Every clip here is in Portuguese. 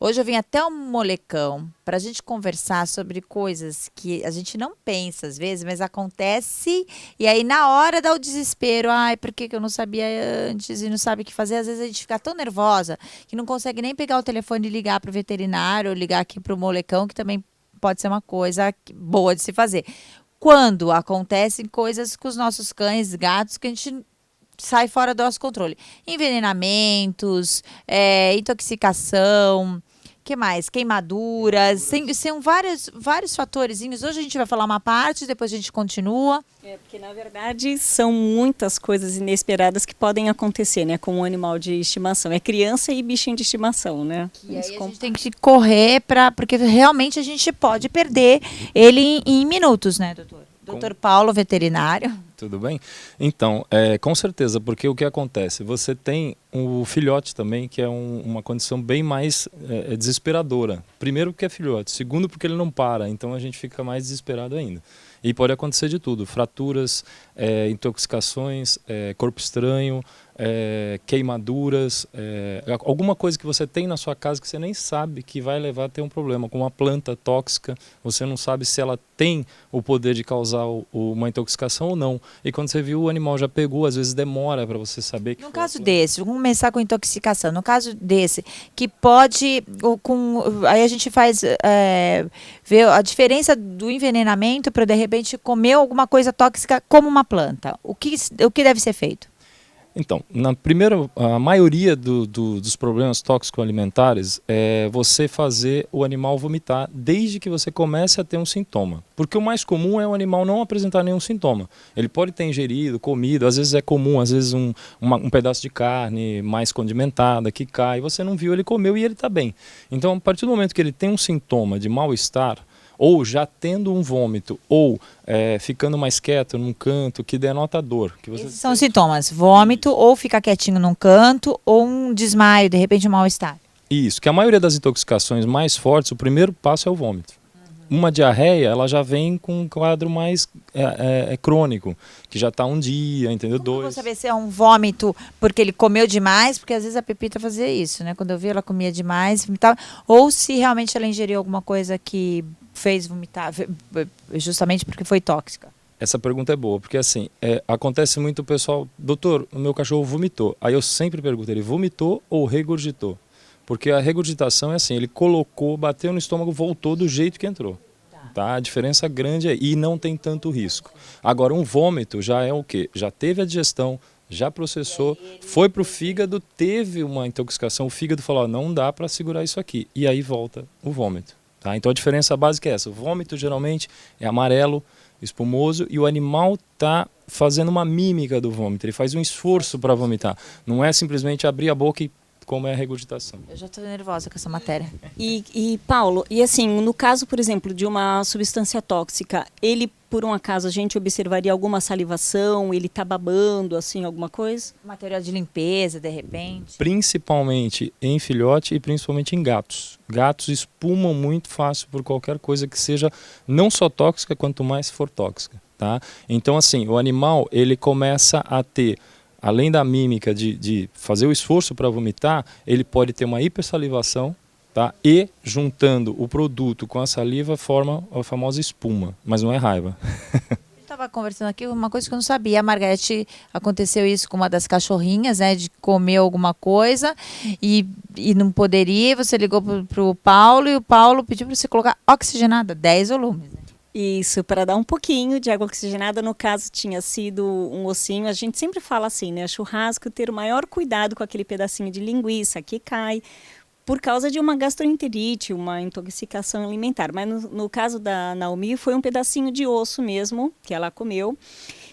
Hoje eu vim até um molecão para a gente conversar sobre coisas que a gente não pensa às vezes, mas acontece e aí na hora dá o desespero. Ai, por que que eu não sabia antes e não sabe o que fazer? Às vezes a gente fica tão nervosa que não consegue nem pegar o telefone e ligar para o veterinário ou ligar aqui para o molecão, que também pode ser uma coisa boa de se fazer. Quando acontecem coisas com os nossos cães, gatos, que a gente sai fora do nosso controle. Envenenamentos, intoxicação, que mais? Queimaduras, são vários fatorezinhos. Hoje a gente vai falar uma parte, depois a gente continua. Porque na verdade são muitas coisas inesperadas que podem acontecer, né, com um animal de estimação. É criança e bichinho de estimação, né? E aí a gente tem que correr porque realmente a gente pode perder ele em minutos, né, doutor? Doutor Paulo, veterinário. Tudo bem? Então, com certeza, porque o que acontece? Você tem o filhote também, que é uma condição bem mais desesperadora. Primeiro porque é filhote, segundo porque ele não para, então a gente fica mais desesperado ainda. E pode acontecer de tudo, fraturas, intoxicações, corpo estranho, queimaduras, alguma coisa que você tem na sua casa que você nem sabe que vai levar a ter um problema, como uma planta tóxica, você não sabe se ela tem o poder de causar uma intoxicação ou não. E quando você viu, o animal já pegou, às vezes demora para você saber. No caso desse, vamos começar com intoxicação. No caso desse, que pode, aí a gente faz ver a diferença do envenenamento para de repente comer alguma coisa tóxica como uma planta. O que deve ser feito? Então, a maioria dos problemas tóxico-alimentares é você fazer o animal vomitar desde que você comece a ter um sintoma. Porque o mais comum é o animal não apresentar nenhum sintoma. Ele pode ter ingerido, comido, às vezes é comum, às vezes um pedaço de carne mais condimentada que cai, você não viu, ele comeu e ele está bem. Então, a partir do momento que ele tem um sintoma de mal-estar, ou já tendo um vômito, ou ficando mais quieto num canto, que denota dor. Esses são os sintomas, vômito, ou ficar quietinho num canto, ou um desmaio, de repente um mal-estar. Isso, que a maioria das intoxicações mais fortes, o primeiro passo é o vômito. Uma diarreia, ela já vem com um quadro mais crônico, que já está um dia, entendeu? Como eu vou saber se é um vômito porque ele comeu demais, porque às vezes a Pepita fazia isso, né? Quando eu vi ela comia demais, vomitava, ou se realmente ela ingeriu alguma coisa que fez vomitar, justamente porque foi tóxica. Essa pergunta é boa, porque assim, acontece muito o pessoal, doutor, o meu cachorro vomitou. Aí eu sempre pergunto, ele vomitou ou regurgitou? Porque a regurgitação é assim, ele colocou, bateu no estômago, voltou do jeito que entrou. Tá? A diferença grande é, e não tem tanto risco. Agora, um vômito já é o quê? Já teve a digestão, já processou, foi para o fígado, teve uma intoxicação, o fígado falou, não dá para segurar isso aqui. E aí volta o vômito. Tá? Então a diferença básica é essa, o vômito geralmente é amarelo, espumoso, e o animal está fazendo uma mímica do vômito, ele faz um esforço para vomitar. Não é simplesmente abrir a boca e como é a regurgitação. Eu já estou nervosa com essa matéria. E Paulo, e assim, no caso, por exemplo, de uma substância tóxica, ele, por um acaso, a gente observaria alguma salivação, ele está babando, assim, alguma coisa? Material de limpeza, de repente? Principalmente em filhote e principalmente em gatos. Gatos espumam muito fácil por qualquer coisa que seja não só tóxica, quanto mais for tóxica. Tá? Então, assim, o animal, ele começa a ter, além da mímica de fazer o esforço para vomitar, ele pode ter uma hipersalivação, tá? E juntando o produto com a saliva forma a famosa espuma, mas não é raiva. Eu estava conversando aqui uma coisa que eu não sabia. A Margarete, aconteceu isso com uma das cachorrinhas, né? De comer alguma coisa e não poderia. Você ligou para o Paulo e o Paulo pediu para você colocar oxigenada, 10 volumes. Né? Isso, para dar um pouquinho de água oxigenada, no caso tinha sido um ossinho, a gente sempre fala assim, né, churrasco, ter o maior cuidado com aquele pedacinho de linguiça que cai, por causa de uma gastroenterite, uma intoxicação alimentar. Mas no caso da Naomi foi um pedacinho de osso mesmo, que ela comeu.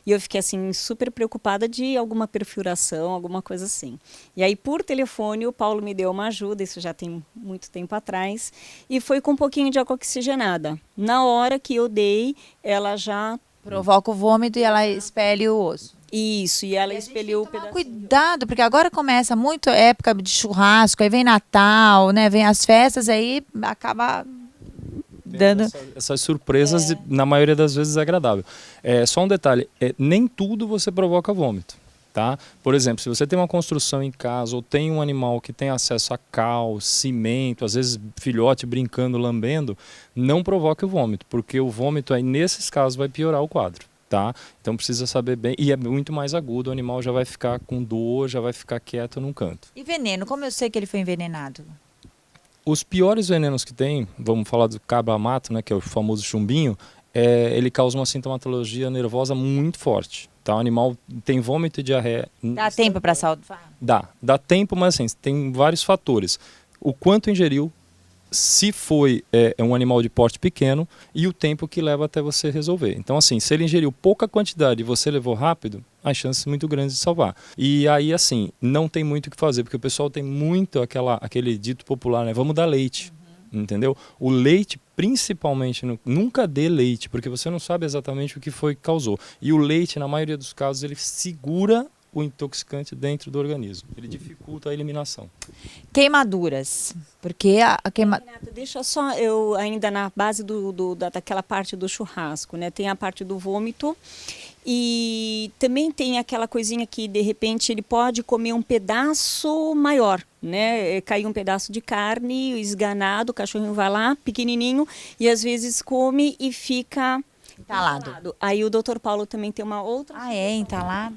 E eu fiquei assim super preocupada de alguma perfuração, alguma coisa assim. E aí por telefone o Paulo me deu uma ajuda, isso já tem muito tempo atrás, e foi com um pouquinho de água oxigenada. Na hora que eu dei, ela já provoca o vômito e ela expele o osso. Isso, e ela expeliu o pedaço. Cuidado, porque agora começa muito época de churrasco, aí vem Natal, né? Vem as festas, aí acaba dando essas surpresas, na maioria das vezes, é agradável. Só um detalhe, nem tudo você provoca vômito. Tá? Por exemplo, se você tem uma construção em casa ou tem um animal que tem acesso a cal, cimento, às vezes filhote brincando, lambendo, não provoque o vômito, porque o vômito aí nesses casos vai piorar o quadro. Tá? Então precisa saber bem, e é muito mais agudo, o animal já vai ficar com dor, já vai ficar quieto num canto. E veneno, como eu sei que ele foi envenenado? Os piores venenos que tem, vamos falar do cabra-mato, né, que é o famoso chumbinho, ele causa uma sintomatologia nervosa muito forte. Tá? O animal tem vômito e diarreia. Dá tempo para salvar? Dá tempo, mas assim, tem vários fatores. O quanto ingeriu, se foi um animal de porte pequeno e o tempo que leva até você resolver. Então assim, se ele ingeriu pouca quantidade e você levou rápido, as chances muito grandes de salvar. E aí assim, não tem muito o que fazer, porque o pessoal tem muito aquele dito popular, né? Vamos dar leite. Entendeu? O leite, principalmente, nunca dê leite, porque você não sabe exatamente o que foi que causou. E o leite, na maioria dos casos, ele segura o intoxicante dentro do organismo. Ele dificulta a eliminação. Queimaduras, porque a queimadura... Renata, deixa só, eu ainda na base daquela parte do churrasco, né? Tem a parte do vômito e também tem aquela coisinha que de repente ele pode comer um pedaço maior, né? Caiu um pedaço de carne esganado, o cachorrinho vai lá, pequenininho, e às vezes come e fica Entalado. Aí o Dr. Paulo também tem uma outra... Ah, é? Entalado?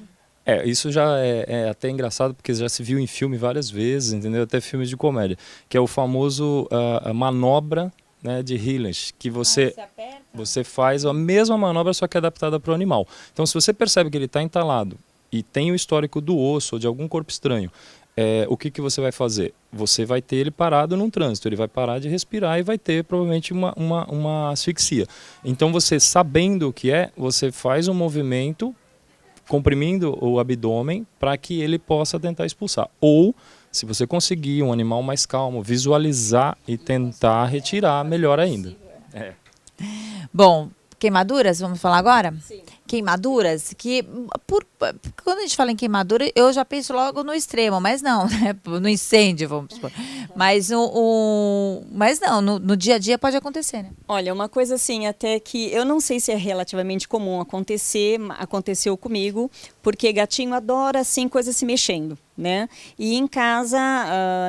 Isso já é até engraçado, porque já se viu em filme várias vezes, entendeu? Até filmes de comédia, que é o famoso a manobra, né, de Hillich, que você faz a mesma manobra, só que adaptada para o animal. Então, se você percebe que ele está entalado e tem o histórico do osso ou de algum corpo estranho, o que você vai fazer? Você vai ter ele parado num trânsito, ele vai parar de respirar e vai ter provavelmente uma asfixia. Então, você sabendo o que você faz um movimento comprimindo o abdômen para que ele possa tentar expulsar. Ou, se você conseguir um animal mais calmo, visualizar e tentar retirar, melhor ainda. Bom, queimaduras, vamos falar agora? Sim. Queimaduras, quando a gente fala em queimadura, eu já penso logo no extremo, mas não, né? No incêndio, vamos supor. Mas, mas não, no dia a dia pode acontecer, né? Olha, uma coisa assim, até que eu não sei se é relativamente comum acontecer, aconteceu comigo, porque gatinho adora assim coisas se mexendo, né? E em casa,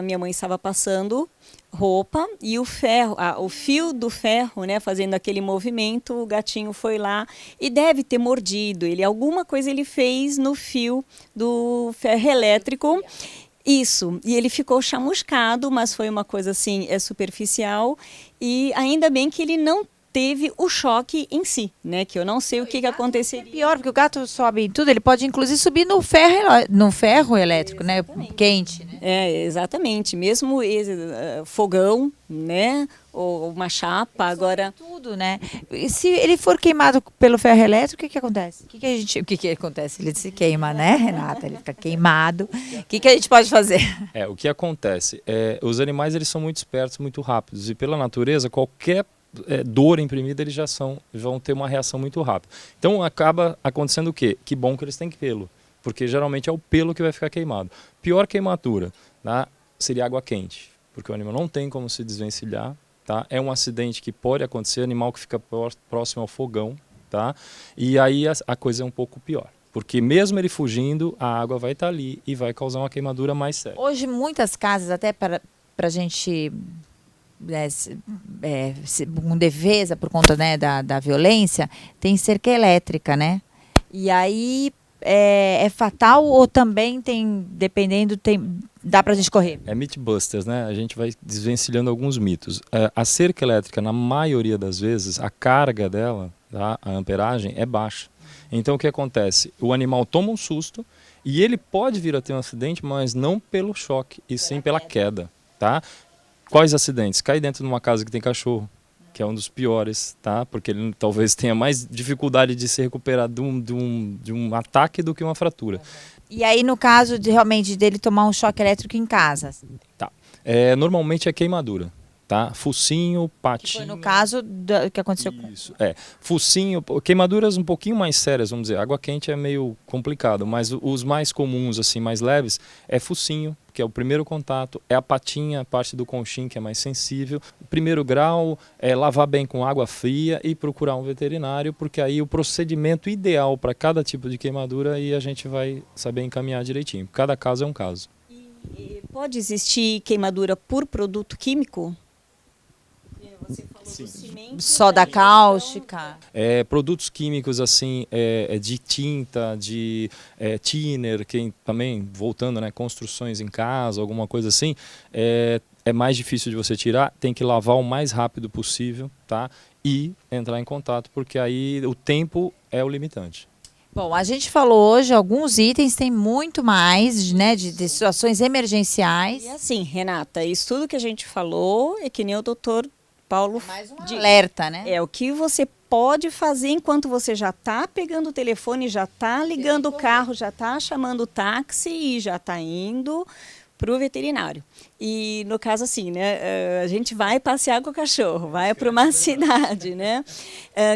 minha mãe estava passando roupa e o fio do ferro, né, fazendo aquele movimento, o gatinho foi lá e deve ter mordido. Alguma coisa ele fez no fio do ferro elétrico. Isso, e ele ficou chamuscado, mas foi uma coisa assim, superficial, e ainda bem que ele não teve o choque em si, né? Que eu não sei o que aconteceria. É pior, porque o gato sobe em tudo, ele pode inclusive subir no ferro elétrico, né? Quente, né? Exatamente. Mesmo fogão, né? Ou uma chapa, agora... Tudo, né? E se ele for queimado pelo ferro elétrico, o que acontece? O que acontece? Ele se queima, né, Renata? Ele fica queimado. O que a gente pode fazer? O que acontece? Os animais, eles são muito espertos, muito rápidos. E pela natureza, qualquer dor imprimida, eles vão ter uma reação muito rápida. Então acaba acontecendo o quê? Que bom que eles têm pelo, porque geralmente é o pelo que vai ficar queimado. Pior queimadura, tá? Seria água quente, porque o animal não tem como se desvencilhar, tá? É um acidente que pode acontecer, animal que fica próximo ao fogão, tá? E aí a coisa é um pouco pior. Porque mesmo ele fugindo, a água vai estar ali e vai causar uma queimadura mais séria. Hoje, muitas casas, até para a gente... com defesa por conta, né, da violência, tem cerca elétrica, né? E aí é fatal ou também dependendo, dá pra gente correr? É Mythbusters, né? A gente vai desvencilhando alguns mitos. A cerca elétrica, na maioria das vezes, a carga dela, tá? A amperagem é baixa. Então o que acontece? O animal toma um susto e ele pode vir a ter um acidente, mas não pelo choque, e sim pela queda, tá? Quais acidentes? Cai dentro de uma casa que tem cachorro, que é um dos piores, tá? Porque ele talvez tenha mais dificuldade de se recuperar de um ataque do que uma fratura. E aí, no caso realmente dele tomar um choque elétrico em casa? Tá. Normalmente é queimadura, tá? Focinho, Que patinho. foi no caso que aconteceu com... Isso, focinho, queimaduras um pouquinho mais sérias, vamos dizer. Água quente é meio complicado, mas os mais comuns, assim, mais leves, é focinho, que é o primeiro contato, é a patinha, a parte do conchinho que é mais sensível. O primeiro grau é lavar bem com água fria e procurar um veterinário, porque aí o procedimento ideal para cada tipo de queimadura aí a gente vai saber encaminhar direitinho. Cada caso é um caso. E pode existir queimadura por produto químico? Você falou do cimento, Soda da cáustica. Produtos químicos assim, de tinta, de thinner, que também, voltando, né, construções em casa, alguma coisa assim, é mais difícil de você tirar, tem que lavar o mais rápido possível, tá? E entrar em contato, porque aí o tempo é o limitante. Bom, a gente falou hoje alguns itens, tem muito mais, né, de situações emergenciais. E assim, Renata, isso tudo que a gente falou é que nem o doutor Paulo Mais um de alerta, né? É o que você pode fazer enquanto você já está pegando o telefone, já está ligando o carro, já está chamando o táxi e já está indo para o veterinário. E no caso assim, né, a gente vai passear com o cachorro, vai para uma cidade, né?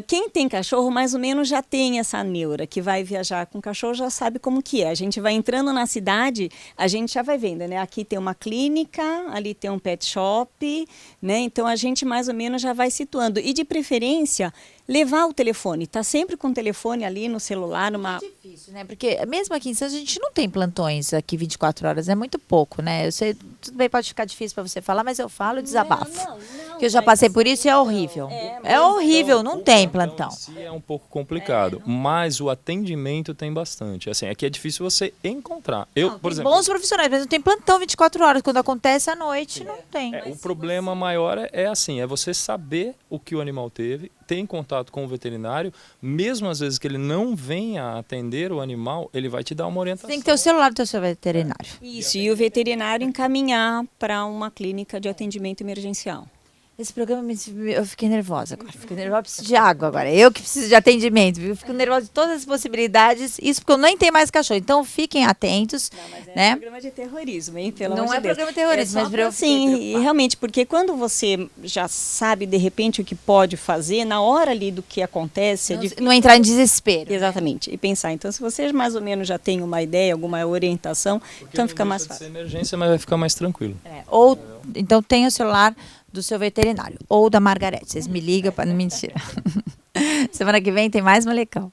Quem tem cachorro mais ou menos já tem essa neura, que vai viajar com o cachorro já sabe como que é. A gente vai entrando na cidade, a gente já vai vendo, né? Aqui tem uma clínica, ali tem um pet shop, né? Então a gente mais ou menos já vai situando. E de preferência, levar o telefone, tá sempre com o telefone ali no celular, numa... Difícil, né? Porque mesmo aqui em Santos a gente não tem plantões aqui 24 horas, é muito pouco, né? Eu sei, tudo bem, pode ficar difícil para você falar, mas eu falo e desabafo. Não, Que eu já passei por isso e é horrível. É horrível, não tem plantão. Em si é um pouco complicado, mas o atendimento tem bastante. Assim, aqui é difícil você encontrar. Eu, por exemplo, Bons profissionais, mas não tem plantão 24 horas. Quando acontece à noite, não tem. o problema maior é assim, é você saber o que o animal teve, ter em contato com o veterinário, mesmo às vezes que ele não venha atender o animal, ele vai te dar uma orientação. Tem que ter o celular do seu veterinário. Isso, e o veterinário encaminhar para uma clínica de atendimento emergencial. Esse programa, eu fiquei nervosa agora. Fiquei nervosa, preciso de água agora. Eu que preciso de atendimento. Eu fico nervosa de todas as possibilidades. Isso porque eu nem tenho mais cachorro. Então, fiquem atentos. Não, mas é né? um programa de terrorismo, hein? Pelo Não amor é de Deus. programa de terrorismo, É mas só pra eu assim, fiquei e preocupada. realmente, porque quando você já sabe, de repente, o que pode fazer, na hora ali do que acontece, é difícil. Não entrar em desespero. Exatamente, e pensar. Então, se você mais ou menos já tem uma ideia, alguma orientação, então fica mais Deixa de fácil. ser emergência, mas vai ficar mais tranquilo. Ou, então, tenha o celular do seu veterinário. Ou da Margarete. Vocês me ligam para... Mentira. Semana que vem tem mais Molecão.